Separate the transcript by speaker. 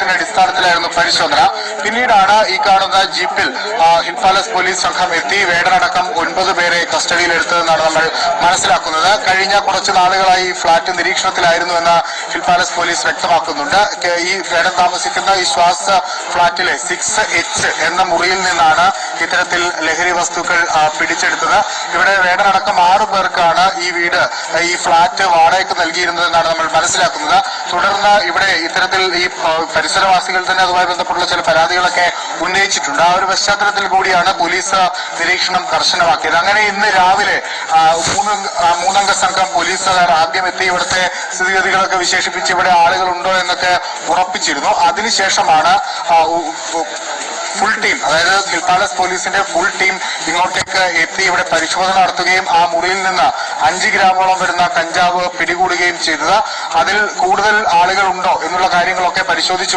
Speaker 1: വിവരത്തിന്റെ അടിസ്ഥാനത്തിലായിരുന്നു പരിശോധന. പിന്നീടാണ് ഈ കാണുന്ന ജീപ്പിൽ ഹിൽ പാലസ് പോലീസ് സംഘം എത്തി വേടനടക്കം 9 പേരെ കസ്റ്റഡിയിലെടുത്തതെന്നാണ് നമ്മൾ മനസ്സിലാക്കുന്നത്. കഴിഞ്ഞ കുറച്ച് നാളുകളായി ഫ്ളാറ്റ് നിരീക്ഷണത്തിലായിരുന്നുവെന്ന് ഹിൽ പാലസ് പോലീസ് വ്യക്തമാക്കുന്നുണ്ട്. ഈ വേടൻ താമസിക്കുന്ന ഈ ശ്വാസ ഫ്ളാറ്റിലെ 6H എന്ന മുറിയിൽ നിന്നാണ് ഇത്തരത്തിൽ ലഹരി വസ്തുക്കൾ പിടിച്ചെടുത്തത്. ഇവിടെ വേടനടക്കം 6 പേർക്കാണ് ഈ ഫ്ളാറ്റ് വാടകയ്ക്ക് നൽകിയിരുന്നതെന്നാണ് നമ്മൾ മനസ്സിലാക്കുന്നത്. തുടർന്ന് ഇവിടെ ഇത്തരത്തിൽ ഈ പരിസരവാസികൾ തന്നെ അതുമായി ബന്ധപ്പെട്ടുള്ള ചില പരാതികളൊക്കെ ഉന്നയിച്ചിട്ടുണ്ട്. ആ ഒരു പശ്ചാത്തലത്തിൽ കൂടിയാണ് പോലീസ് നിരീക്ഷണം കർശനമാക്കിയത്. അങ്ങനെ ഇന്ന് രാവിലെ 3 സംഘം പോലീസുകാർ ആദ്യം എത്തി ഇവിടുത്തെ സ്ഥിതിഗതികളൊക്കെ വിശേഷിപ്പിച്ച് ഇവിടെ ആളുകളുണ്ടോ എന്നൊക്കെ ഉറപ്പിച്ചിരുന്നു. അതിനുശേഷമാണ് ഫുൾ ടീം, അതായത് ഹിൽ പാലസ് പോലീസിന്റെ ഫുൾ ടീം ഇങ്ങോട്ടേക്ക് എത്തി ഇവിടെ പരിശോധന നടത്തുകയും ആ മുറിയിൽ നിന്ന് 5 ഗ്രാമോളം വരുന്ന കഞ്ചാവ് പിടികൂടുകയും ചെയ്തത്. അതിൽ കൂടുതൽ ആളുകൾ ഉണ്ടോ എന്നുള്ള കാര്യങ്ങളൊക്കെ പരിശോധിച്ചു